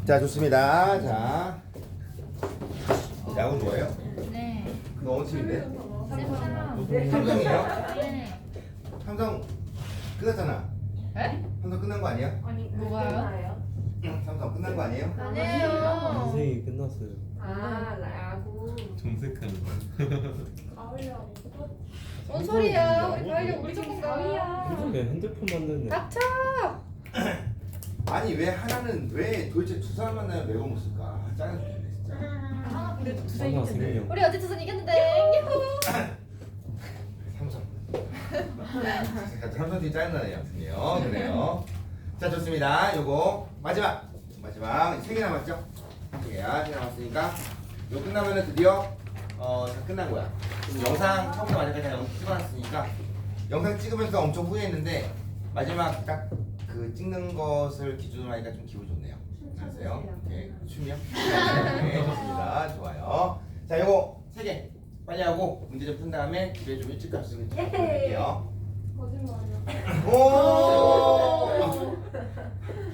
자, 좋습니다. 자, 야구 좋아해요? 네. 그거 어느 팀인데? 쌤처럼. 삼성이에요? 네. 삼성 끝났잖아. 에? 삼성 끝난 거 아니야? 아니 뭐가요? 삼성 끝난 거 아니에요? 아니에요. 인생이 끝났어요. 아 야구. 정색하는 거. 가을야구. 뭔 소리야? 우리 가려고 우리 조금 가. 그냥 핸드폰 만드네. 닥쳐. 아니 왜 하나는 왜 도대체 두 사람 만나면 매번 못 쓸까? 아, 짜증나 죽겠네 진짜. 아, 그래도 두세 하나 이겼는데. 생명. 우리 어제 두선 이겼는데. 야호. 삼성. 삼성 팀 짜증나네요. 아무튼요. 그래요. 자, 좋습니다. 요거 마지막 세 개 남았죠? 세 개야. 3개 남았으니까 요 끝나면은 드디어 다 끝난 거야. 지금 영상 처음부터 마지막까지 다 영상 찍어놨으니까 영상 찍으면서 엄청 후회했는데 마지막 딱 그 찍는 것을 기준으로 하니까 좀 기분 좋네요. 아세요? 오케이. 춤이요? 네, 좋습니다. 좋아요. 자, 요거 세 개 빨리 하고 문제 좀 푼 다음에 집에 좀 일찍 갈 수 있게 부탁드릴게요. 거짓말이야. 오!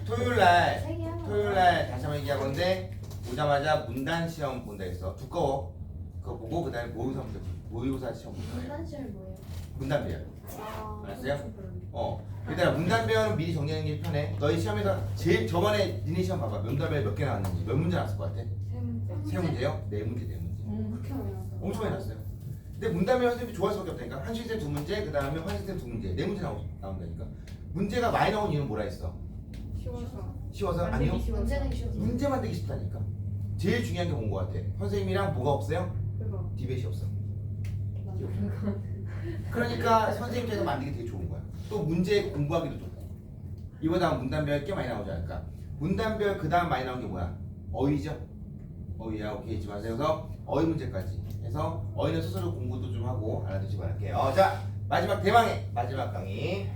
토요일날 다시 한번 얘기할 건데 오자마자 문단 시험 본다 했어. 두꺼워. 그거 보고 그 다음에 모의고사 시험 볼 거예요. 문단시험 뭐예요? 문단 배열. 아, 알았어요? 일단 문단 배열은 미리 정리하는 게 편해. 너희 시험에서 제일 저번에 니네 시험 봐봐. 문단 배열 몇 개 나왔는지 몇 문제 나왔을 것 같아? 세 문제. 세 문제요? 네 문제, 네 문제. 그렇게 많이 나왔어요. 엄청 많이 났어요. 근데 문단 배열 선생님이 좋아할 수밖에 없다니까. 한식쌤 두 문제, 그 다음에 환식쌤 두 문제, 네 문제 나온다니까. 문제가 많이 나온 이유는 뭐라 했어? 쉬워서. 쉬워서? 아니요. 문제는 쉬워서. 문제 만들기 쉽다니까. 제일 중요한 게 뭔 것 같아? 선생님이랑 뭐가 없어요? 그거. 디베이트 없어. 그러니까 선생님께서 만들기 되게 좋은 거야. 또 문제 공부하기도 좋고. 이보다 문단별 꽤 많이 나오지 않을까? 문단별 그 다음 많이 나온 게 뭐야? 어휘죠? 어휘야. 오케이 잊지 마세요. 그래서 어휘 문제까지 해서 어휘는 스스로 공부도 좀 하고 알아두시기 바랄게요. 자, 마지막 대망의 마지막 강의.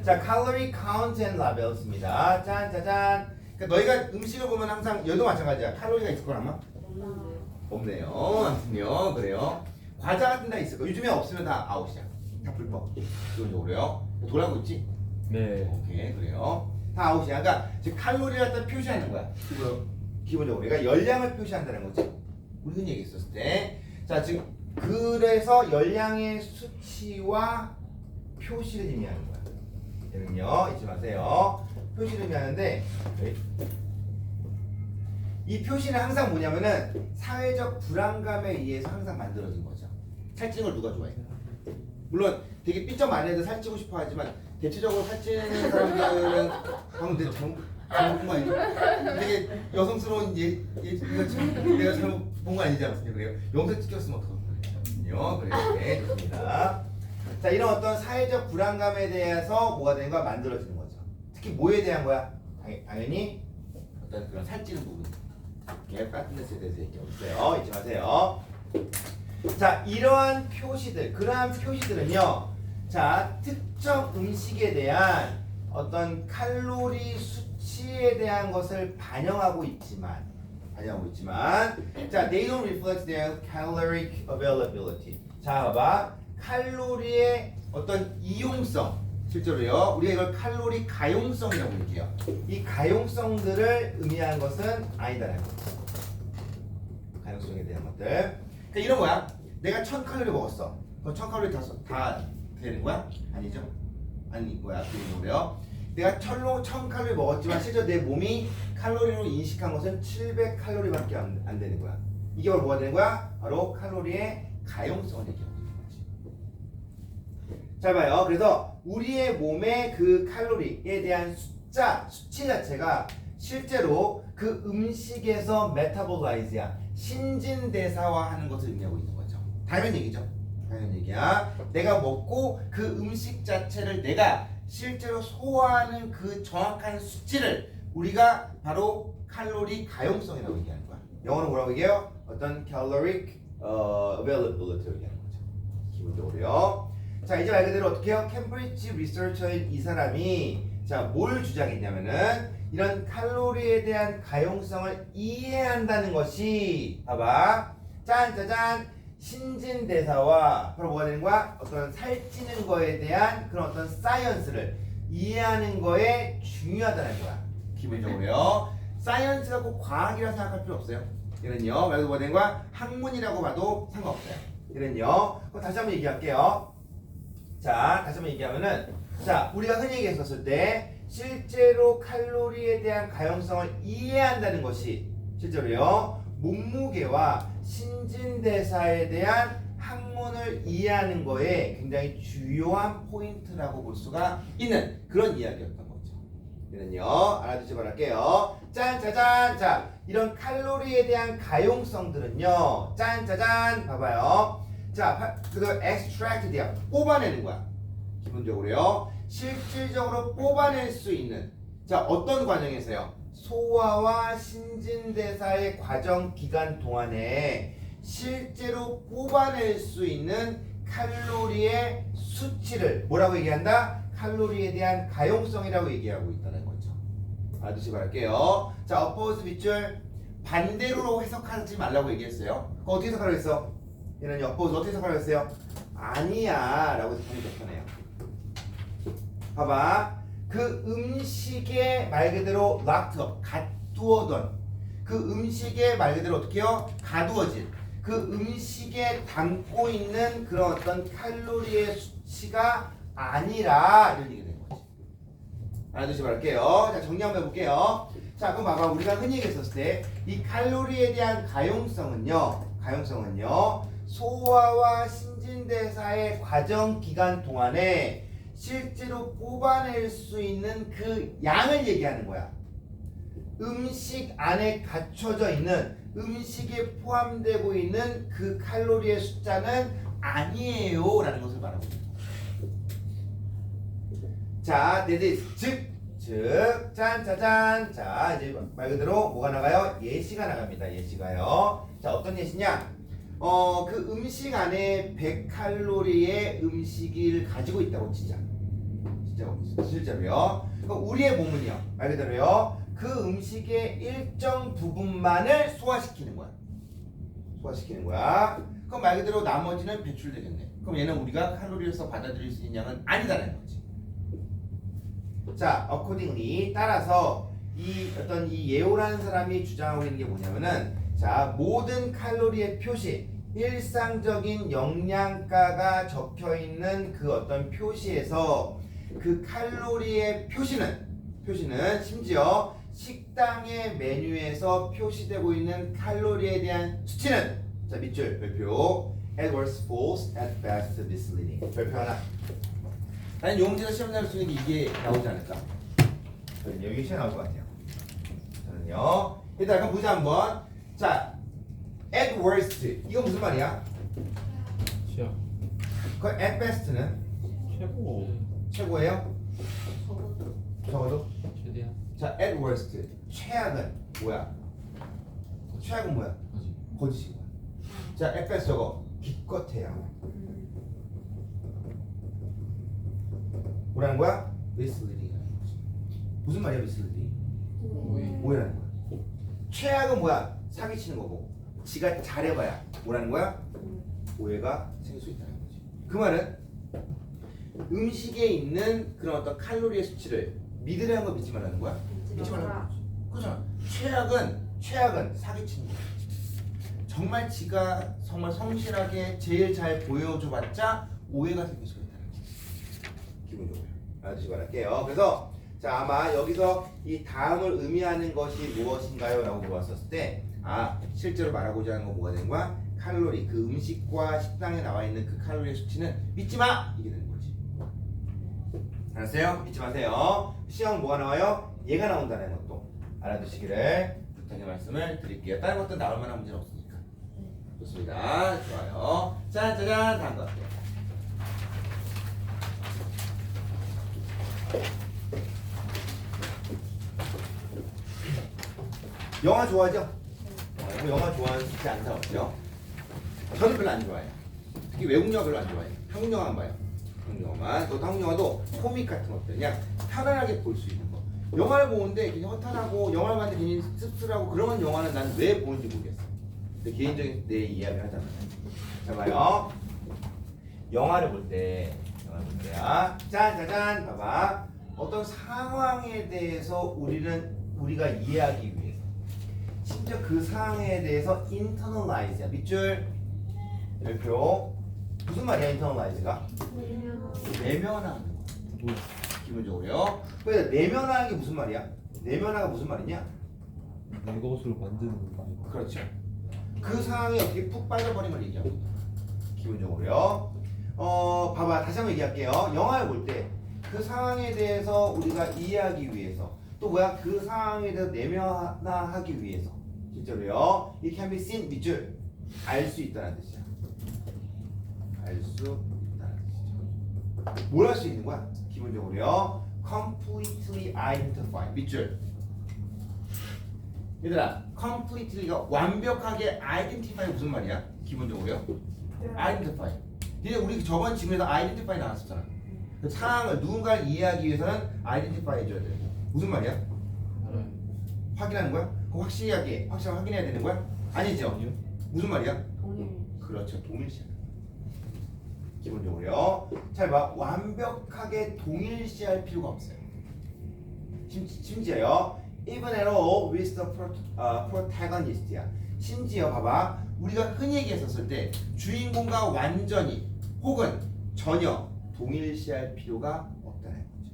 자, 칼로리 카운트 앤 라벨스입니다. 짠짜잔. 그러니까 너희가 음식을 보면 항상 여기도 마찬가지야. 칼로리가 있을 거라마? 없는데요. 없네요. 아무튼요. 그래요. 과자 같은 데 있을 거. 요즘에 없으면 다 아웃이야. 다 불법. 기본적으로요. 돌아오고 있지? 네. 오케이. 그래요. 다 아웃이야. 그러니까 즉 칼로리를 갖다 표시하는 거야. 기본적으로. 그러니까 열량을 표시한다는 거지. 우리 흔히 얘기했었을 때. 자, 지금 그래서 열량의 수치와 표시를 의미하는 거야. 얘는요. 잊지 마세요. 표시를 의미하는데 이 표시는 항상 뭐냐면은 사회적 불안감에 의해서 항상 만들어진 거죠. 살찌는 걸 누가 좋아해? 물론 되게 삐쩍 많이 해도 살찌고 싶어 하지만 대체적으로 살찌는 사람들은 방금 내가 잘못 본 거 아니죠? 되게 여성스러운 이거 참 내가 잘못 본 거 아니지 않습니까? 그래요? 영상 찍혔으면 어떡하요? 그래요. 네, 좋습니다. 자, 이런 어떤 사회적 불안감에 대해서 뭐가 되는 거야? 만들어지는 거죠. 특히 뭐에 대한 거야? 당연히 어떤 그런 살찌는 부분. 같은 데에 대해서 얘기해보세요. 잊지 마세요. 자, 이러한 표시들, 그러한 표시들은요. 자, 특정 음식에 대한 어떤 칼로리 수치에 대한 것을 반영하고 있지만, 자, they don't reflect their caloric availability. 자, 봐봐. 칼로리의 어떤 이용성, 실제로요. 우리가 이걸 칼로리 가용성이라고 얘기해요. 이 가용성들을 의미하는 것은 아니다라는 거죠. 가용성에 대한 것들. 그러니까 이런 거야. 내가 1000칼로리 먹었어. 그럼 1000칼로리 다 되는 거야? 아니죠? 아닌 거야. 그래요. 내가 1000칼로리 먹었지만 실제 내 몸이 칼로리로 인식한 것은 700칼로리밖에 안 되는 거야. 이게 바로 뭐가 되는 거야? 바로 칼로리의 가용성을 얘기하는 거지. 잘 봐요. 그래서 우리의 몸의 그 칼로리에 대한 수치 자체가 실제로 그 음식에서 메타볼라이즈야. 신진대사화하는 것을 의미하고 있는 거죠. 당연 얘기죠. 당연 얘기야. 내가 먹고 그 음식 자체를 내가 실제로 소화하는 그 정확한 수치를 우리가 바로 칼로리 가용성이라고 얘기하는 거야. 영어로 뭐라고 얘기해요? 어떤 caloric availability를 얘기하는 거죠. 기본적으로요. 자, 이제 말 그대로 어떻게 해요? 캠브리지 리서처인 이 사람이 자, 뭘 주장했냐면은 이런 칼로리에 대한 가용성을 이해한다는 것이 봐봐. 짠짜잔 신진대사와 바로 뭐가 되는 거야? 어떤 살찌는 거에 대한 그런 어떤 사이언스를 이해하는 거에 중요하다는 거야. 기본적으로요. 사이언스가 꼭 과학이라 생각할 필요 없어요. 얘는요, 말도 뭐된 거야? 학문이라고 봐도 상관없어요. 얘는요, 그럼 다시 한번 얘기할게요. 자, 다시 한번 얘기하면은, 자, 우리가 흔히 얘기했었을 때, 실제로 칼로리에 대한 가용성을 이해한다는 것이, 실제로요, 몸무게와 신진대사에 대한 학문을 이해하는 거에 굉장히 주요한 포인트라고 볼 수가 있는 그런 이야기였던 거죠. 얘는요, 알아두시 바랄게요. 짠, 짜잔. 자, 이런 칼로리에 대한 가용성들은요, 짠, 짜잔. 봐봐요. 자, 그거 extract야. 뽑아내는 거야. 기본적으로요. 실질적으로 뽑아낼 수 있는, 자, 어떤 과정에서요? 소화와 신진대사의 과정 기간 동안에 실제로 뽑아낼 수 있는 칼로리의 수치를 뭐라고 얘기한다? 칼로리에 대한 가용성이라고 얘기하고 있다는 거죠. 알아두시 바랄게요. 자, oppose 밑줄 반대로 해석하지 말라고 얘기했어요. 그거 어떻게 해석하라고 했어? 얘는 oppose 어떻게 해석하라고 했어요? 아니야 라고 해석하는 게 편해요. 봐봐. 그 음식에 말 그대로 locked up, 가두어둔 그 음식에 말 그대로 어떻게요? 가두어진 그 음식에 담고 있는 그런 어떤 칼로리의 수치가 아니라 이런 얘기가 되는 거지. 알아두시 바랄게요. 자, 정리 한번 해볼게요. 자, 그럼 봐봐. 우리가 흔히 얘기했었을 때 이 칼로리에 대한 가용성은요, 소화와 신진대사의 과정 기간 동안에 실제로 뽑아낼 수 있는 그 양을 얘기하는 거야. 음식 안에 갖춰져 있는, 음식에 포함되고 있는 그 칼로리의 숫자는 아니에요 라는 것을 말하고 있는 거야. 자, that is 즉, 짠, 짜잔. 자, 이제 말 그대로 뭐가 나가요? 예시가 나갑니다. 예시가요. 자, 어떤 예시냐? 그 음식 안에 100칼로리의 음식을 가지고 있다고 치자. 실제로요. 그럼 우리의 몸은요, 말 그대로요, 그 음식의 일정 부분만을 소화시키는 거야. 그럼 말 그대로 나머지는 배출되겠네. 그럼 얘는 우리가 칼로리로서 받아들일 수 있는 양은 아니다라는 거지. 자, accordingly 따라서 이 어떤 이 예오라는 사람이 주장하고 있는 게 뭐냐면은, 자, 모든 칼로리의 표시, 일상적인 영양가가 적혀 있는 그 어떤 표시에서 그 칼로리의 표시는 심지어 식당의 메뉴에서 표시되고 있는 칼로리에 대한 수치는, 자, 밑줄 별표, at worst false, at best misleading. 별표 하나. 나는 용지가 시험 나올 수 있는 게 이게 나오지 않을까? 저는 여기 시험 나올 것 같아요. 저는요. 일단 그럼 보자 한번. 자, at worst 이거 무슨 말이야? 시작. 그 at best는 최고. 최고예요? 적어도? 최대한. 자, at worst 최악은 뭐야? 최악은 뭐야? 거짓인 거야. 자, at best 저거 기껏해야. 뭐라는 거야? misleading이라는 거지. 무슨 말이야, misleading? 오해라는 거야. 최악은 뭐야? 사기치는 거고. 지가 잘해봐야 뭐라는 거야? 오해가 생길 수 있다는 거지. 그 말은 음식에 있는 그런 어떤 칼로리의 수치를 믿으라는 거 믿지 말라는 거야? 믿지 말라는 거지. 그렇잖아. 최악은 사기치는 거야. 정말 지가 정말 성실하게 제일 잘 보여줘봤자 오해가 생길 수가 있다는 거지. 기본적으로 알아두시 바랄게요. 그래서 자, 아마 여기서 이 다음을 의미하는 것이 무엇인가요? 라고 물어봤었을 때, 아, 실제로 말하고자 하는 건 뭐가 되는 거야? 칼로리, 그 음식과 식당에 나와 있는 그 칼로리의 수치는 믿지 마! 이게 되는 거지. 알았어요? 믿지 마세요. 시험 뭐가 나와요? 얘가 나온다는 것도 알아두시기를 부탁의 말씀을 드릴게요. 다른 것도 나올 만한 문제는 없으니까. 좋습니다. 좋아요. 짠짜잔! 다음 거 할게요. 영화 좋아하죠? 영화 좋아하는 쉽지 않은 사람 없죠? 저는 별로 안 좋아해요. 특히 외국 영화 별로 안 좋아해요. 한국 영화 안 봐요. 한국 영화만. 또 한국 영화도 코믹 같은 것들 그냥 편안하게 볼 수 있는 거. 영화를 보는데 그냥 허탈하고 영화를 봤는데 괜히 씁쓸하고 그런 영화는 난 왜 보는지 모르겠어. 근데 개인적인 내 이야기를 하자면, 자 봐요. 영화를 볼 때야 짠짜잔 봐봐. 어떤 상황에 대해서 우리가 이해하기 위해서 심지어 그 상황에 대해서 internalize야. 밑줄 별표. 무슨 말이야 internalize가? 내면화하는 거. 뭐야? 기본적으로요. 그래서 내면화하는 게 무슨 말이야? 내면화가 무슨 말이냐? 내 것으로 만드는 거. 그렇죠. 그 상황에 어떻게 푹 빠져버린 걸 얘기합니다. 기본적으로요. 봐봐. 다시 한번 얘기할게요. 영화를 볼 때 그 상황에 대해서 우리가 이해하기 위해서 또 뭐야? 그 상황에 대해서 내면화하기 위해서 실제로요. It can be seen 밑줄 알 수 있다는 뜻이야. 알 수 있다는 뜻이죠. 뭘 할 수 있는 거야? 기본적으로요. Completely identify 밑줄. 얘들아, completely가 완벽하게 identify 무슨 말이야? 기본적으로요. identify. 얘네 우리 저번 질문에서 identify 나왔었잖아. 그 상황을 누군가를 이해하기 위해서는 identify 해줘야 돼. 무슨 말이야? 알아요. 확인하는 거야? 그거 확실하게 확인해야 되는 거야? 아니죠? 아니요. 무슨 말이야? 그렇죠. 동일시. 기본적으로요. 잘 봐. 완벽하게 동일시할 필요가 없어요. 심지어요. Even at all with the protagonist야. 심지어 봐봐. 우리가 흔히 얘기했었을 때 주인공과 완전히 혹은 전혀 동일시할 필요가 없다는 거죠.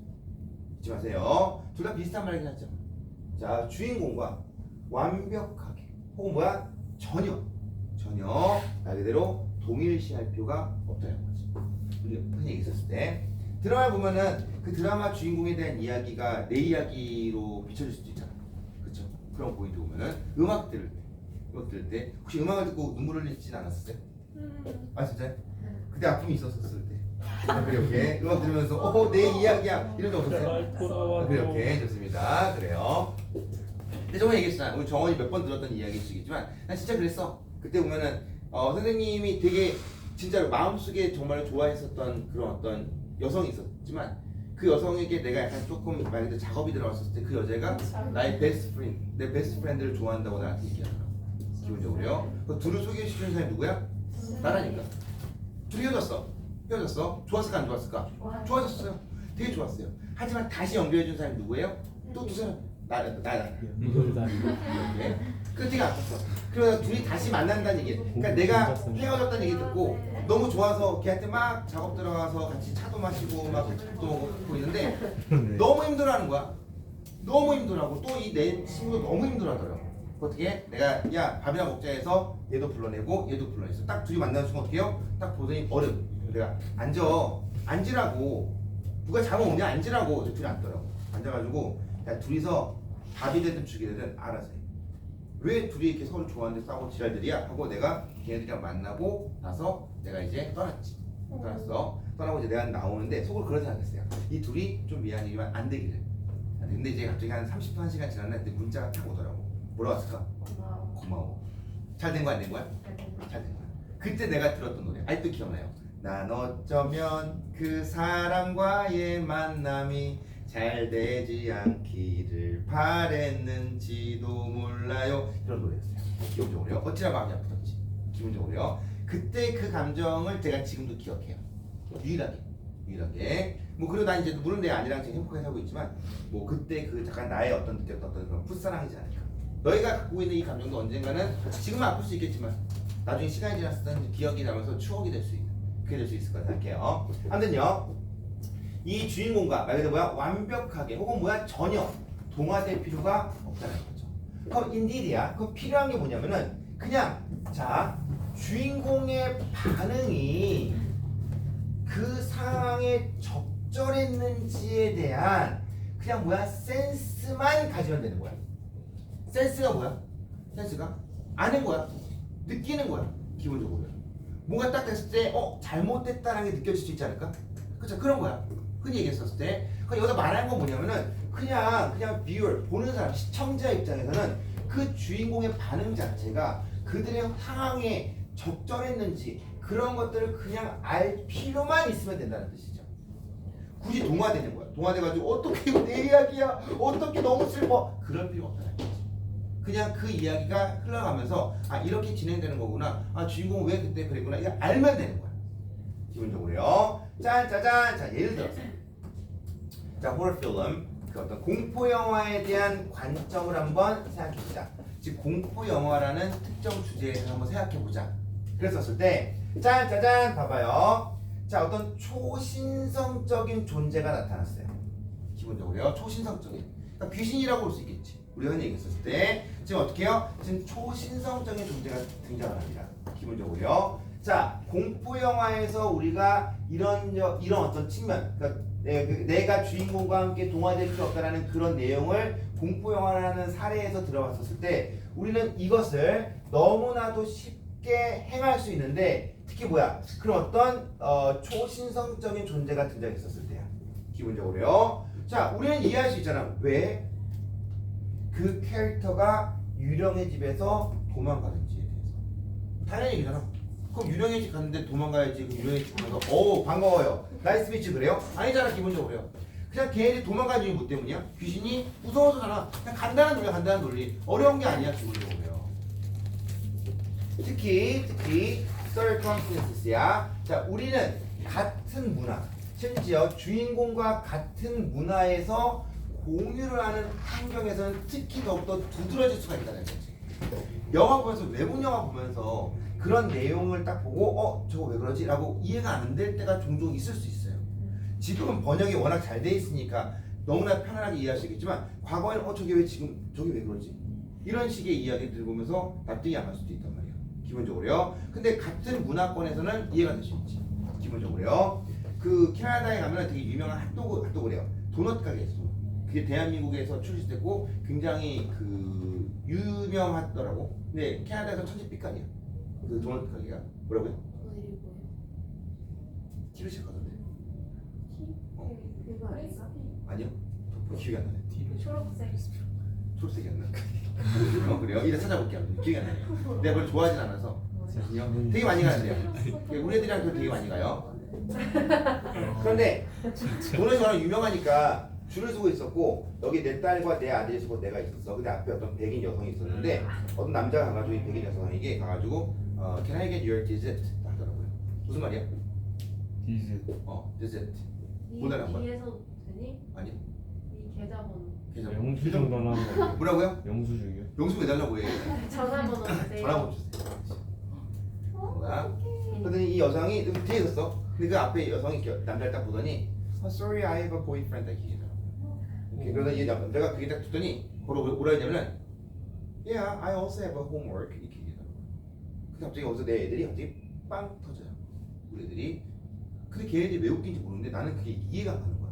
잊지 마세요. 둘 다 비슷한 말이긴 하죠. 자, 주인공과 완벽하게 혹은 뭐야? 전혀 말 그대로 동일시할 필요가 없다는 거지. 우리 흔히 얘기했었을 때 드라마 보면은 그 드라마 주인공에 대한 이야기가 내 이야기로 비춰질 수도 있잖아. 그렇죠? 그런 포인트 보면은 음악 들을 때 혹시 음악을 듣고 눈물을 흘리진 않았었어요? 아 진짜요? 그때 아픔이 있었을 때. 그렇게 음악 들으면서 내 이야기야 이런 적 없었어요? 그렇게 좋습니다. 그래요. 근데 저번에 얘기했잖아. 우리 정원이 몇 번 들었던 이야기이시겠지만 난 진짜 그랬어. 그때 보면은 선생님이 되게 진짜로 마음속에 정말 좋아했었던 그런 어떤 여성이 있었지만 그 여성에게 내가 약간 조금 말 그대로 작업이 들어갔을 때 그 여자가 나의 베스트 프렌드, 내 베스트 프렌드를 좋아한다고 나한테 얘기하더라고. 기본적으로요. 그 둘을 소개시키는 사람이 누구야? 나라니까. 둘이 헤어졌어. 좋았을까 안 좋았을까? 좋아졌어요. 되게 좋았어요. 하지만 다시 연결해준 사람이 누구예요? 또 두 사람. 나. 이걸 다 이렇게. 그 되게 아팠어. 그러다 둘이 다시 만난다는 얘기. 그러니까 내가 헤어졌다는 얘기 듣고 너무 좋아서 걔한테 막 작업 들어가서 같이 차도 마시고 막 밥도 먹고 있는데 너무 힘들어하는 거야. 너무 힘들어하고 또 이 내 친구도 너무 힘들어하더라고. 어떻게? 내가 야 밥이나 먹자 해서 얘도 불러내고 얘도 불러냈어. 딱 둘이 만나는 순간 어떻게 해요? 딱 보더니 얼음. 내가 앉으라고. 누가 잡아 오냐 앉으라고. 둘이 앉더라고. 앉아가지고 야 둘이서 밥이 되든 죽이 되든 알아서 해. 왜 둘이 이렇게 서로 좋아하는데 싸우고 지랄들이야? 하고 내가 걔네들이랑 만나고 나서 내가 이제 떠났지. 떠나고 이제 내가 나오는데 속으로 그런 생각했어요. 이 둘이 좀 미안하지만 안 되기를. 근데 이제 갑자기 한 30분 1시간 지났는데 문자가 딱 오더라고. 뭐라 왔을까? 고마워. 잘 된 거야 안 된 거야? 잘 된 거야. 그때 내가 들었던 노래 아직도 기억나요. 난 어쩌면 그 사람과의 만남이 잘 되지 않기를 바랬는지도 몰라요. 이런 노래였어요. 기본적으로요. 어찌나 마음이 아프던지. 기본적으로요. 그때 그 감정을 제가 지금도 기억해요. 유일하게. 뭐 그래도 난 이제 물론 내 아내랑 지금 행복하게 살고 있지만 뭐 그때 그 잠깐 나의 어떤 느꼈던 그런 풋사랑이지 않을까. 너희가 갖고 있는 이 감정도 언젠가는 지금은 아플 수 있겠지만 나중에 시간이 지났을 때는 기억이 나면서 추억이 될 수 있는 그게 될 수 있을 거라 생각해요. 아무튼요. 이 주인공과 말 그대로 뭐야? 완벽하게 혹은 뭐야? 전혀 동화될 필요가 없다는 거죠. 그럼 indeed야. 그럼 필요한 게 뭐냐면은 그냥 자 주인공의 반응이 그 상황에 적절했는지에 대한 그냥 뭐야? 센스만 가지면 되는 거야. 센스가 뭐야? 센스가 아는 거야. 느끼는 거야. 기본적으로. 뭔가 딱 됐을 때 잘못됐다는 게 느껴질 수 있지 않을까? 그쵸? 그런 거야. 흔히 얘기했었을 때. 그러니까 여기서 말하는 건 뭐냐면은 그냥 viewer, 보는 사람, 시청자 입장에서는 그 주인공의 반응 자체가 그들의 상황에 적절했는지 그런 것들을 그냥 알 필요만 있으면 된다는 뜻이죠. 굳이 동화되는 거야. 동화돼가지고 어떻게 이거 내 이야기야? 어떻게 너무 슬퍼? 그럴 필요 없다는 거지. 그냥 그 이야기가 흘러가면서 이렇게 진행되는 거구나. 주인공은 왜 그때 그랬구나. 이거 알면 되는 거야. 기본적으로요. 짠짜잔. 자 예를 들어서 자 호러 필름 그 어떤 공포 영화에 대한 관점을 한번 생각해보자. 즉 공포 영화라는 특정 주제에서 한번 생각해 보자. 그랬었을 때 짠짜잔 봐봐요. 자, 어떤 초신성적인 존재가 나타났어요. 기본적으로요. 초신성적인. 그러니까 귀신이라고 볼 수 있겠지. 우리가 흔히 얘기했었을 때 지금 어떻게 해요? 지금 초신성적인 존재가 등장을 합니다. 기본적으로요. 자, 공포 영화에서 우리가 이런 어떤 측면, 그러니까 내가 주인공과 함께 동화될 필요 없다라는 그런 내용을 공포 영화라는 사례에서 들어봤었을 때 우리는 이것을 너무나도 쉽게 행할 수 있는데 특히 뭐야? 그런 어떤 초신성적인 존재가 등장했었을 때야. 기본적으로요. 자, 우리는 이해할 수 있잖아. 왜? 그 캐릭터가 유령의 집에서 도망가는지에 대해서. 당연히 얘기잖아. 그럼 유령의 집 갔는데 도망가야지. 그럼 유령의 집 가서 오 반가워요. 나이스 미츠 그래요? 아니잖아 기본적으로요. 그냥 걔네들이 도망가는 이유 뭐 때문이야? 귀신이 무서워서잖아. 그냥 간단한 논리. 어려운 게 아니야 기본적으로요. 특히 circumstances야. 자, 우리는 같은 문화, 심지어 주인공과 같은 문화에서 공유를 하는 환경에서는 특히 더욱더 두드러질 수가 있다는 거지. 영화 보면서 외국 영화 보면서 그런 내용을 딱 보고 저거 왜 그러지? 라고 이해가 안 될 때가 종종 있을 수 있어요. 지금은 번역이 워낙 잘 돼 있으니까 너무나 편안하게 이해할 수 있겠지만 과거에는 저게 왜 그러지? 이런 식의 이야기들을 보면서 납득이 안 갈 수도 있단 말이에요. 기본적으로요. 근데 같은 문화권에서는 이해가 될 수 있지. 기본적으로요. 그 캐나다에 가면 되게 유명한 핫도그래요. 도넛 가게에서. 그게 대한민국에서 출시됐고 굉장히 그 유명하더라고. 근데 캐나다에서 천지빛깔이야. 그 도넛 가게가 뭐라고요? 어디를 보여? 티르시 가던데. 그거 아닌가? 아니요. 기억이 안 나네. 초록색. 초록색이 안 나. 그래요? 이래 찾아볼게요. 기억이 안 나요. 내가 그걸 좋아하진 않아서. 되게 많이 가는데요. 우리 애들이랑 되게 많이 가요. 그런데 도넛이 워낙 유명하니까 줄을 서고 있었고 여기 내 딸과 내 아들이 서고 내가 있었어. 근데 앞에 어떤 백인 여성이 있었는데 어떤 남자가 가가지고 이 백인 여성에게 가가지고 Can I get your dessert? 하더라고요. 무슨 말이야? dessert. 못 알아본 거야? 뒤에서 되니? 아니요. 이 계좌번호. 영수증 달라는 거. 뭐라고요? 영수증이요? 영수 해달라고 해. 전화번호 주세요. 전화번호 주세요. 뭔가? 그러더니 이 여성이 뒤에 있었어. 근데 그 앞에 여성이 남자를 딱 보더니 Sorry, I have a boyfriend. 딱 얘기하더라고. 그러다 이 남자가 그게 딱 듣더니 뭐라 했냐면은 Yeah, I also have a homework. 이렇게 얘기하더라고. 근데 갑자기 어디서 내 애들이 갑자기 빵 터져요. 우리 애들이. 근데 걔네들이 왜 웃긴지 모르는데 나는 그게 이해가 안 가는 거야.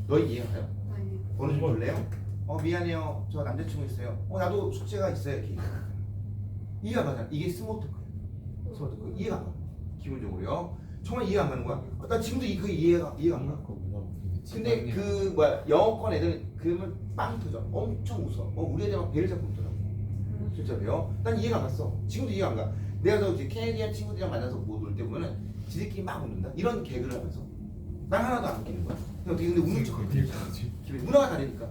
너 이해가 가요? 아니. 번호 좀 줄래요? 미안해요. 저 남자친구 있어요. 나도 숙제가 있어요. 이렇게 이해가 안 가잖아. 이게 스몰토크예요. 스몰토크. 이해가 안 가. 기본적으로요. 정말 이해가 안 가는 거야. 나 지금도 그 이해가 안 가. 근데 그 영어권 애들은 그러면 빵 터져. 엄청 웃어. 우리 애들 막 배를 잡고 웃더라고. 진짜로요. 난 이해가 안 갔어. 지금도 이해가 안 가. 내가 저 이제 캐네디안 친구들이랑 만나서 뭐 놀 때 보면은 지들끼리 막 웃는다. 이런 개그를 하면서 난 하나도 안 웃기는 거야. 근데 웃는 척. 문화가 다르니까.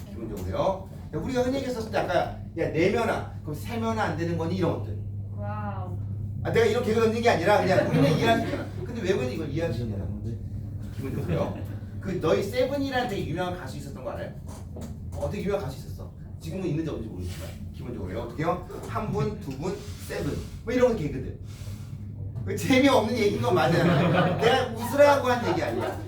기본적으로요. 우리가 흔히 얘기했었을 때 아까 내면아 그럼 세면아 안 되는 거니 이런 것들. 와우. 내가 이런 개그 던진 게 아니라 그냥 우리는 이해할 수 있잖아. 근데 외국인은 이걸 이해할 수 있잖아. 기본적으로요. 그 너희 세븐이라는 되게 유명한 가수 있었던 거 알아요? 되게 유명한 가수 있었어. 지금은 있는지 없는지 모르겠지만 기본적으로요. 어떻게요? 한 분, 두 분, 세븐 뭐 이런 개그들. 그 재미없는 얘기인 건 맞아요. 내가 웃으라고 한 얘기 아니야.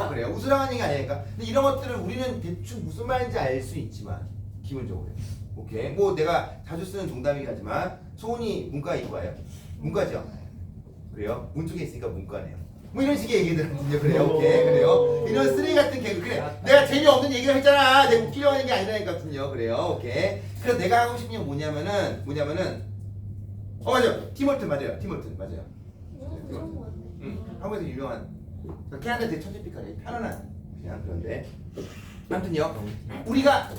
그래요. 웃으라고 한 얘기 아니니까. 근데 이런 것들을 우리는 대충 무슨 말인지 알 수 있지만 기본적으로. 오케이. 뭐 내가 자주 쓰는 농담이긴 하지만 소은이 문과 이과예요. 문과죠. 그래요. 문 쪽에 있으니까 문과네요. 뭐 이런 식의 얘기들 하거든요. 그래요. 오케이. 그래요. 이런 쓰레기 같은 개그. 그래. 내가 재미없는 얘기를 했잖아. 내가 웃기려고 하는 게 아니라니까요. 그래요. 오케이. 그래서 내가 하고 싶은 게 뭐냐면은 맞아요. 티몰튼 맞아요. 티몰튼 맞아요. 한국에서 유명한 캐나다 되게 천재빛깔이 편안한 그냥 그런데 아무튼요. 우리가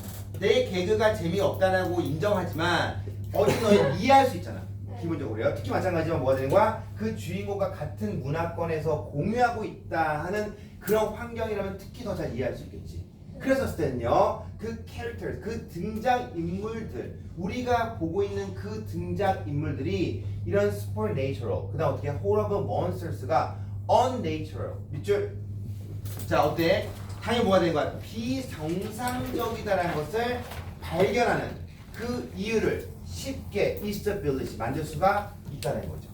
내 개그가 재미없다라고 인정하지만 어디서 이해할 수 있잖아. 기본적으로요. 특히 마찬가지지만 뭐가 되는 거야? 그 주인공과 같은 문화권에서 공유하고 있다 하는 그런 환경이라면 특히 더 잘 이해할 수 있겠지. 그랬었을 때는요. 그 캐릭터, 그 등장인물들 우리가 보고 있는 그 등장인물들이 이런 supernatural 그 다음 어떻게 horrible monsters가 unnatural 밑줄 자 어때? 당연히 뭐가 되는 거야? 비정상적이다라는 것을 발견하는 그 이유를 쉽게 instability 만들 수가 있다는 거죠.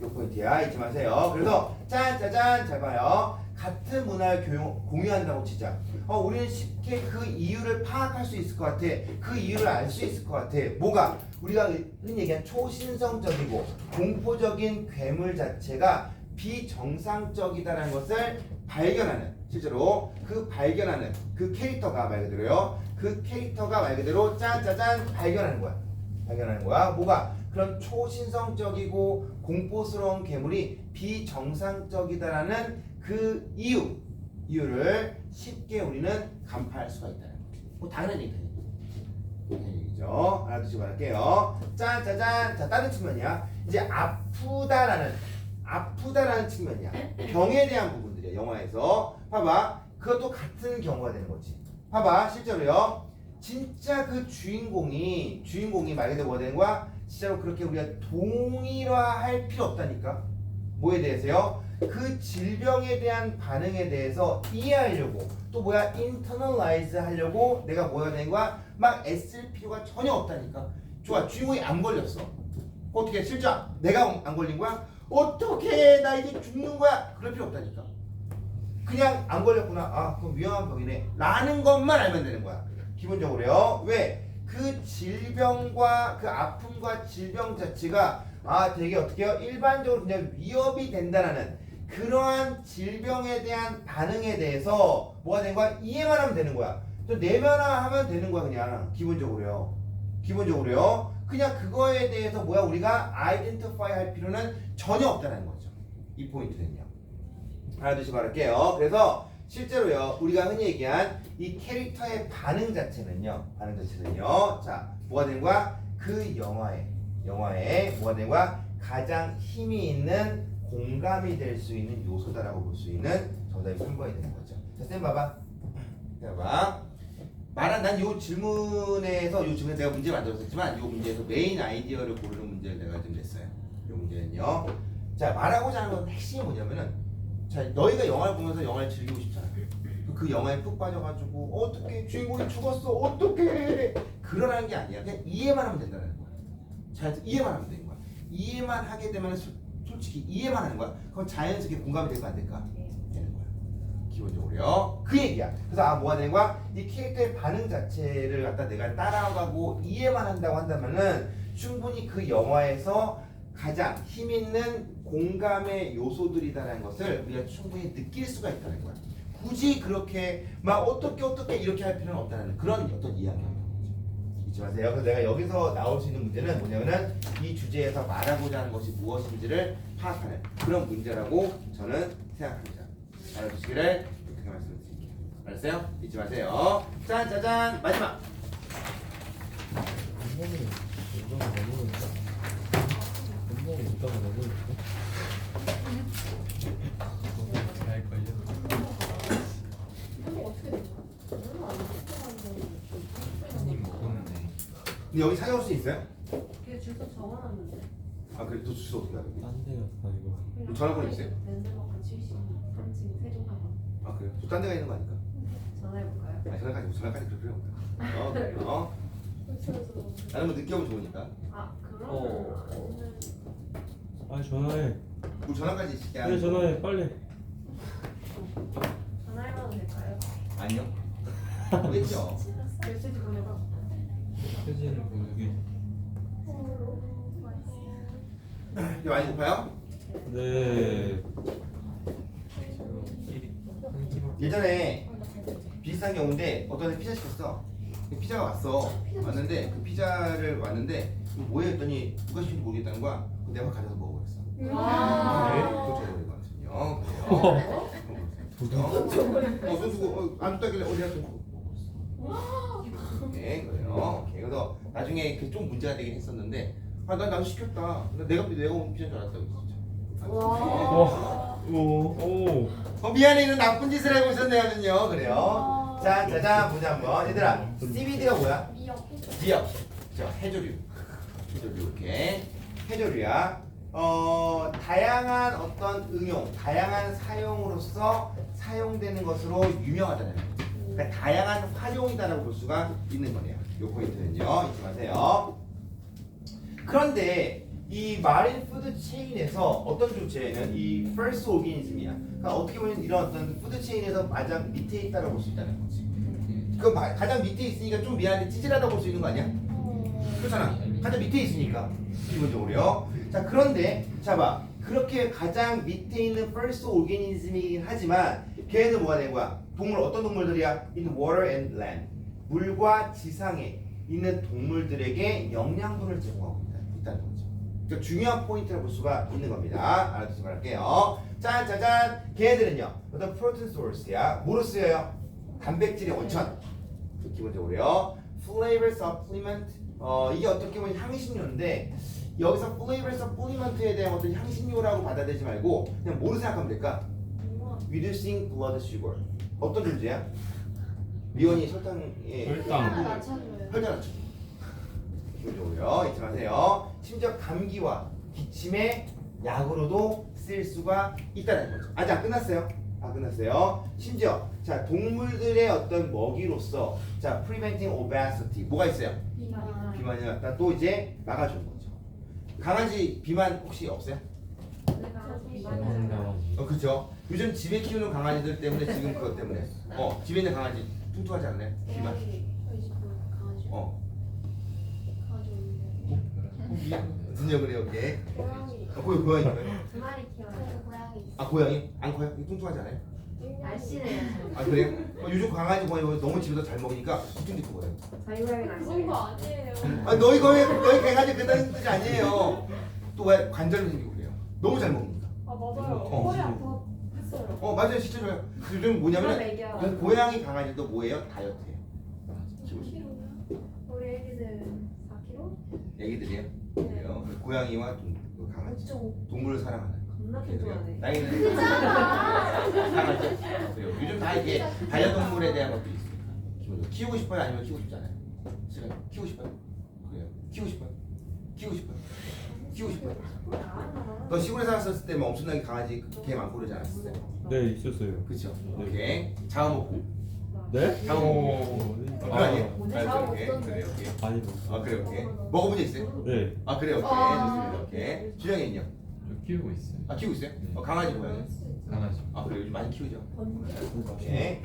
요 포인트야 잊지 마세요. 그래서 짠짜잔 잘 봐요. 같은 문화를 공유한다고 치자. 우리는 쉽게 그 이유를 파악할 수 있을 것 같아. 그 이유를 알 수 있을 것 같아. 뭐가? 우리가 흔히 얘기한 초신성적이고 공포적인 괴물 자체가 비정상적이다라는 것을 발견하는, 실제로 그 발견하는 그 캐릭터가 말 그대로요. 그 캐릭터가 말 그대로 짠짜잔 발견하는 거야. 발견하는 거야. 뭐가? 그런 초신성적이고 공포스러운 괴물이 비정상적이다라는 그 이유를 쉽게 우리는 간파할 수가 있다는 거죠. 뭐 당연한 얘기죠. 당연한 얘기죠. 알아두시고 할게요. 짠짜잔. 자, 다른 측면이야. 이제 아프다라는 측면이야. 병에 대한 부분들이야. 영화에서 봐봐. 그것도 같은 경우가 되는 거지. 봐봐. 실제로요. 진짜 그 주인공이 말 그대로 뭐가 되는 거야? 진짜로 그렇게 우리가 동일화할 필요 없다니까. 뭐에 대해서요? 그 질병에 대한 반응에 대해서 이해하려고 또 뭐야 internalize 하려고 내가 뭐가 되는 거야? 막 애쓸 필요가 전혀 없다니까. 좋아, 주인공이 안 걸렸어. 어떻게 실제 내가 안 걸린 거야? 어떻게 나 이제 죽는 거야? 그럴 필요 없다니까. 그냥 안 걸렸구나. 아, 그럼 위험한 병이네. 라는 것만 알면 되는 거야. 기본적으로요. 왜? 그 질병과 그 아픔과 질병 자체가 되게 어떻게요? 일반적으로 그냥 위협이 된다라는 그러한 질병에 대한 반응에 대해서 뭐가 되는 거야? 이해만 하면 되는 거야. 또 내면화하면 되는 거야. 그냥 기본적으로요. 그냥 그거에 대해서 뭐야 우리가 아이덴티파이 할 필요는 전혀 없다는 거죠. 이 포인트는요. 알아두시기 바랄게요. 그래서 실제로요 우리가 흔히 얘기한 이 캐릭터의 반응 자체는요 자 뭐가 되는 거야? 그 영화에 뭐가 되는 거야? 가장 힘이 있는 공감이 될 수 있는 요소다라고 볼 수 있는 정답이 3번이 되는 거죠. 자, 쌤 봐봐. 난 요 질문에 내가 문제 만들었었지만 요 문제에서 메인 아이디어를 고르는 문제를 내가 좀 냈어요. 요 문제는요. 자, 말하고자 하는 건 핵심이 뭐냐면은 자, 너희가 영화를 보면서 영화를 즐기고 싶잖아. 그 영화에 푹 빠져가지고 어떻게 주인공이 죽었어? 어떻게? 그러라는 게 아니야. 그냥 이해만 하면 된다는 거야. 잘 이해만 하면 되는 거야. 이해만 하게 되면 솔직히 이해만 하는 거야. 그럼 자연스럽게 공감이 될까 안 될까? 되는 거야. 기본적으로요. 그 얘기야. 그래서 뭐가 되는 거야? 이 캐릭터의 반응 자체를 갖다 내가 따라가고 이해만 한다고 한다면은 충분히 그 영화에서 가장 힘 있는 공감의 요소들이다라는 것을 우리가 충분히 느낄 수가 있다는 거야. 굳이 그렇게 막 어떻게 이렇게 할 필요는 없다는 그런 어떤 이야기예요. 잊지 마세요. 그래서 내가 여기서 나올 수 있는 문제는 뭐냐면은 이 주제에서 말하고자 하는 것이 무엇인지를 파악하는 그런 문제라고 저는 생각합니다. 알아두시기를 그렇게 말씀드릴게요. 알았어요? 잊지 마세요. 짠짜잔 마지막. 근데 여기 찾아올 수 있어요? 그게 주소 적어놨는데. 그래 또 주소 어떻게 알아? 딴 데였어 이거. 전화번호 있어요? 랜드마크 73층 세종학원. 그래요? 또 딴 데가 있는 거 아닐까? 전화해볼까요? 전화까지 그럴 필요 없다. 그래요. 나는 뭐 늦게 오면 좋으니까. 그러면 빨리 전화해. 우리 전화까지 있을게. 빨리 전화해 빨리. 전화해봐도 될까요? 아니요. 모르겠죠. 메시지 보내봐. 사진을 보내기. 이게 많이 고파요? 네. 예전에 비슷한 경우인데 어떤 애 피자 시켰어. 피자가 왔는데 그 피자를 왔는데 뭐해 했더니 누가 시킨지 모르겠다는 거야. 내가 가져서 먹어버렸어. 그거 제가 먹었거든요. 그래요. 돈 주고 안 줬다길래 어디 갔어? 네, 그래요. 오케이. 그래서 나중에 그 좀 문제가 되긴 했었는데 나도 시켰다. 내가 온 피자인 줄 알았다고 진짜. 오. 미안해, 이런 나쁜 짓을 하고 있었네요. 그래요. 자, 짜잔 보자 한번. 얘들아, CBD가 뭐야? 미역. 저 해조류 이렇게 해조류야. 다양한 어떤 응용, 다양한 사용으로서 사용되는 것으로 유명하다는 거죠. 그러니까 다양한 활용이다라고 볼 수가 있는 거네요. 요 포인트는요, 잊지 마세요. 그런데 이 마린 푸드 체인에서 어떤 존재는 이 first organism이야. 그러니까 어떻게 보면 이런 어떤 푸드 체인에서 가장 밑에 있다고 볼 수 있다는 거지. 그 가장 밑에 있으니까 좀 미안한데 찌질하다고 볼 수 있는 거 아니야? 그렇잖아. 가장 밑에 있으니까 기본적으로요. 자 그런데 자 그렇게 가장 밑에 있는 first organism이긴 하지만 걔는 뭐가 된 거야? 동물 어떤 동물들이야? In water and land. 물과 지상에 있는 동물들에게 영양분을 제공하고 있다는 거죠. 그러니까 중요한 포인트를 볼 수가 있는 겁니다. 알아두시기 바랄게요. 짠짜잔 걔네들은요 어떤 프로틴 소스야. 뭐로 쓰여요? 단백질의 원천. 기본적으로요. Flavor supplement 이게 어떻게 보면 향신료인데 여기서 flavor supplement에 대한 어떤 향신료라고 받아들이지 말고 그냥 뭐로 생각하면 될까? Reducing blood sugar. 어떤 존재야? 미온이 설탕에 혈당. 낮춰줘요. 혈당 낮춰. 기본적으로요. 잊지 마세요. 심지어 감기와 기침의 약으로도 쓸 수가 있다는 거죠. 아직 안 끝났어요. 안 끝났어요. 심지어 자 동물들의 어떤 먹이로서 자 preventing obesity 뭐가 있어요? 비만이 갖다 또 이제 막아주는 거죠. 강아지 비만 혹시 없어요? 그렇죠. 요즘 집에 키우는 강아지들 때문에 지금 그것 때문에 집에 있는 강아지 뚱뚱하지 않나요? 비만. 무슨 역을 해요, 이게? 고양이. 두 마리 키워요. 아, 고양이? 안 커요? 뚱뚱하지 않아요? 날씬해요. 아, 그래요? 요즘 강아지 고양이 너무 집에서 잘 먹으니까 뚱뚱 거예요. 저희 고양이 날씬해요. 아니에요. 아, 너희 강아지 그다는 뜻이 아니에요. 또 왜 관절도 생기고 그래요? 너무 잘 먹으니까. 아 맞아요. 허리 아팠어요. 맞아요, 진짜 좋아요. 요즘 뭐냐면 애기야. 고양이 강아지도 뭐예요? 다이어트예요. 우리 애기들 4kg? 애기들이요. 그래요. 고양이와 강아지, 동물을 사랑하는. 겁나 뚱뚱하네. 나이는 강아지. 그래요. 요즘 다 이게 반려동물에 대한 것들이 있으니까. 기본적으로 키우고 싶어요, 아니면 키우고 싶지 않아요? 지금 키우고 싶어요. 그래요. 키우고 싶어요. 키우고 싶어요. 키우고 싶어요. 너 시골에 살았을 때 뭐 엄청나게 강아지 개 많고 그러지 않았어요? 네 있었어요. 그렇죠. 네. 오케이. 잡아먹고. 네? 그거 아니에요? 잡아 오케이. 먹던데. 그래요. 오케이. 아니 아 그래 오케이. 먹어본 적 있어요? 네. 아 그래 오케이. 아. 좋습니다. 오케이. 준영이는요? 저 키우고 있어요. 아 키우고 있어요? 강아지 고양이? 강아지. 아 그래 요즘 많이 키우죠. 오케이.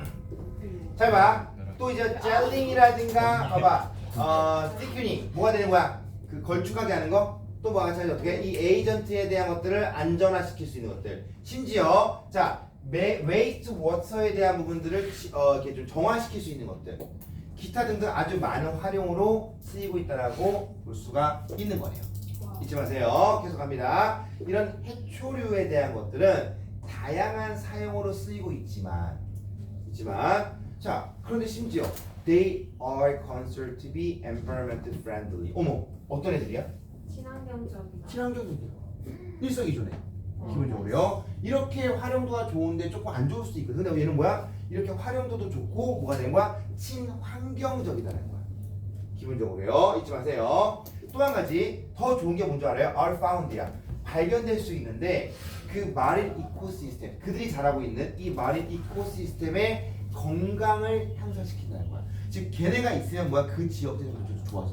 잘 봐. 또 이제 젤링이라든가 봐봐. 스티큐닝 뭐가 되는 거야? 그 걸쭉하게 하는 거. 또 뭐 마찬가지 어떻게 이 에이전트에 대한 것들을 안전화시킬 수 있는 것들. 심지어 자 웨이스트 워터에 대한 부분들을 이렇게 좀 정화시킬 수 있는 것들. 기타 등등 아주 많은 활용으로 쓰이고 있다라고 볼 수가 있는 거예요. 잊지 마세요. 계속 갑니다. 이런 해초류에 대한 것들은 다양한 사용으로 쓰이고 있지만 자 그런데 심지어 they are considered to be environmental friendly. 어머 어떤 애들이야? 친환경적이다. 친환경적이야. 일석이조네. 기본적으로요. 이렇게 활용도가 좋은데 조금 안 좋을 수도 있거든. 근데 얘는 뭐야? 이렇게 활용도도 좋고 뭐가 되는 거야? 친환경적이다는 거야. 기본적으로요. 잊지 마세요. 또 한 가지 더 좋은 게 뭔지 알아요? are found야. 발견될 수 있는데 그 마린 이코시스템 그들이 자라고 있는 이 마린 이코시스템의 건강을 향상시킨다는 거야. 즉 걔네가 있으면 뭐야? 그 지역들이 좀 좋아져.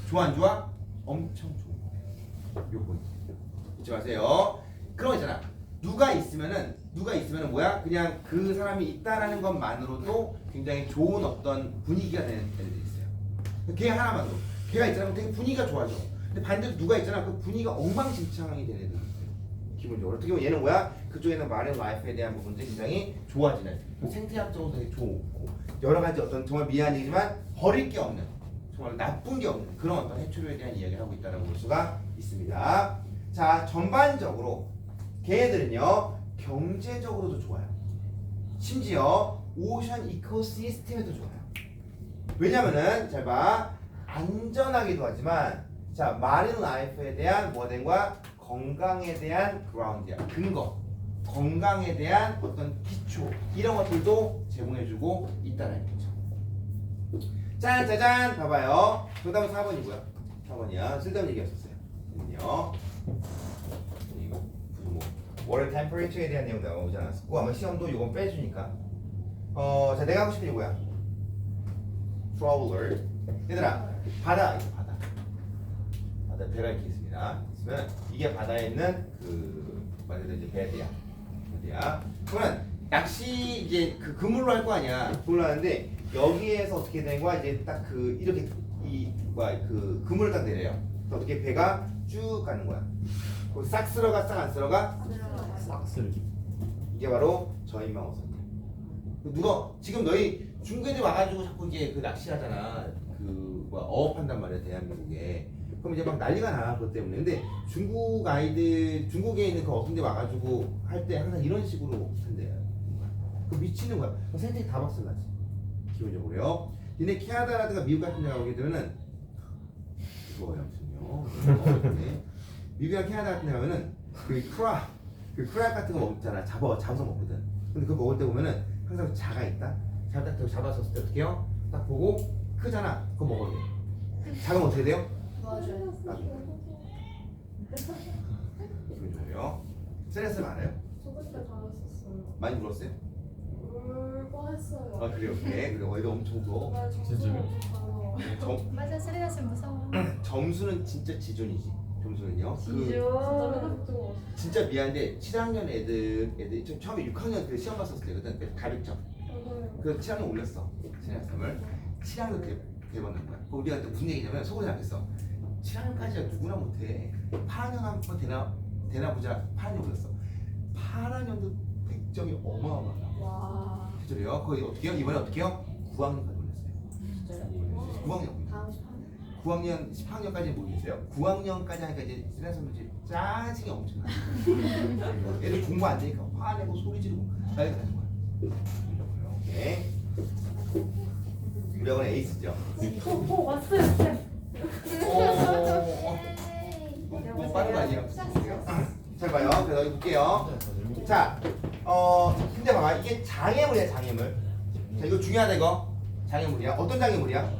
좋아 안 좋아? 엄청 좋은 거예요. 요 포인트. 잊지 마세요. 그런 거 있잖아. 누가 있으면은 뭐야? 그냥 그 사람이 있다라는 것만으로도 굉장히 좋은 어떤 분위기가 되는 애들이 있어요. 걔 하나만으로. 걔가 있잖아. 되게 분위기가 좋아져. 근데 반대로 누가 있잖아. 그 분위기가 엉망진창이 되는 애들이 있어요. 기본적으로. 어떻게 보면 얘는 뭐야? 그쪽에는 마린 라이프에 대한 부분들이 굉장히 좋아지는. 생태학적으로 되게 좋고 여러 가지 어떤 정말 미안한 얘기지만 버릴 게 없는 정말 나쁜 게 없는 그런 어떤 해초류에 대한 이야기를 하고 있다는 볼 수가 있습니다. 자 전반적으로 걔네들은요 경제적으로도 좋아요. 심지어 오션 이코시스템에도 좋아요. 왜냐면은 잘 봐. 안전하기도 하지만 자 마린 라이프에 대한 뭐된과 건강에 대한 그라운드야 근거 건강에 대한 어떤 기초 이런 것들도 제공해주고 있다는 거죠. 짜잔 봐봐요. 정답은 4번이고요. 4번이야. 쓸데없는 얘기였었어요. 이거 뭐 월의 템퍼레이처에 대한 내용 나오지 않았었고 아마 시험도 이건 빼주니까 자 내가 하고 싶은 이거야. 트러블러 얘들아 바다 이거 바다 배가 이렇게 있습니다. 있으면 이게 바다에 있는 그 말 그대로 이제 배대야. 배대야. 그러면 낚시 이제 그 그물로 할 거 아니야. 그걸로 하는데 여기에서 어떻게 되는 거야? 이제 딱 그 이렇게 이 뭐야 그 그물을 딱 내려요. 그래서 어떻게 배가 쭉 가는 거야. 싹 쓸어가 싹 안 쓸어가? 싹쓸. 이게 바로 저인망어선이야. 누가 지금 너희 중국애들 와가지고 자꾸 이제 그 낚시하잖아. 그 뭐야 어업한단 말이야 대한민국에. 그럼 이제 막 난리가 나 그것 때문에. 근데 중국 아이들 중국에 있는 그 어선대 와가지고 할 때 항상 이런 식으로 한대요. 그 미치는 거야. 생태계 다 박살나지. 기본적으로요. 니네 캐나다라든가 미국 같은 데 가게 되면은 이거요 아무튼요. 네. 미국이랑 캐나다 같은 데 가면은 그 크랍 같은 거 먹잖아. 잡아서 먹거든. 근데 그거 먹을 때 보면은 항상 자가 있다. 자가 딱 잡았었을 때 어떻게 해요? 딱 보고 크잖아. 그거 먹어야 돼. 작으면 어떻게 돼요? 맞아요. 기분 좋아요. 스트레스 많아요? 저번 때 다녔었어요. 많이 울었어요? 울고 했어요. 아 그래요? 네. 그래 어이가 엄청 울어. 나 진짜요? 맞아, 스리라스 무서워. 점수는 진짜 지존이지. 점수는요. 그 진짜 미안한데 7학년 애들 좀 처음에 6학년 그 시험 봤었을 때거든. 그 가급적. 그 7학년 올렸어. 신학점을 7학년 대박난 거야. 그 우리가 또 무슨 얘기냐면 속으로 생각했어. 7학년까지야 누구나 못해. 8학년 한번 되나 보자. 8학년 올렸어. 8학년도 100점이 어마어마하다. 와. 그래요? 거의 어떻게요? 이번에 어떻게요? 9학년까지 올렸어요. 진짜요? 9학년. 다음 9학년, 10학년까지 모르겠어요. 9학년까지 하니까 이제 스트레스 문제 짜증이 엄청나. 애들 공부 안 되니까 화내고 소리 지르고 난리가 나는 거야. 오케이. 우리학원 에이스죠. 왔어요, 쌤. 너무 빠른 거 아니에요? 잘 봐요. 그래서 여기 볼게요. 자, 근데 봐봐. 이게 장애물이야, 장애물. 자, 이거 중요하다, 이거. 장애물이야. 어떤 장애물이야?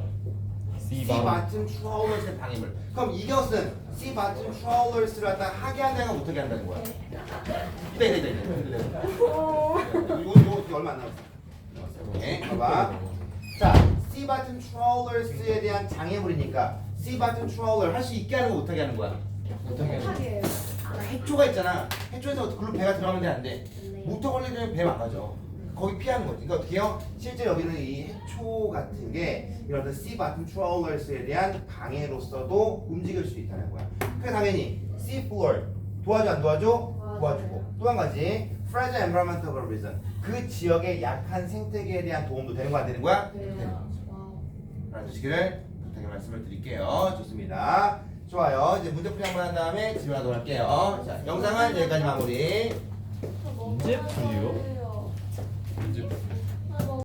C button trawlers의 방해물. 그럼 이것은 C button trawlers를 갖다 하게 한다가 못하게 한다는 거야. 이때. 이거 얼마 안 남았어. 오케이, 봐봐. 자, C button trawlers에 대한 장애물이니까 C button trawler 할 수 있게 하는 거 못하게 하는 거야. 못하게 하는 거야. 해초가 있잖아. 해초에서 글로 배가 들어가면 안 돼. 모터 걸리면 배 망가져. 거기 피하는 거지. 그러니까 어떻게 해요? 실제 여기는 이 해초 같은 게 이런 어떤 C button trawlers에 대한 방해로서도 움직일 수 있다는 거야. 그래서 당연히 sea floor 도와줘 안 도와줘? 도와주고. 또 한 가지 fragile environmental reason 그 지역의 약한 생태계에 대한 도움도 되는 거야 안 되는 거야? 네. 되는 거죠. 알아두시기를 부탁해 말씀을 드릴게요. 좋습니다. 좋아요. 이제 문제풀이 한번 한 다음에 집에 가도록 할게요. 자, 영상은 여기까지 마무리. 문제풀이요? 문제풀이.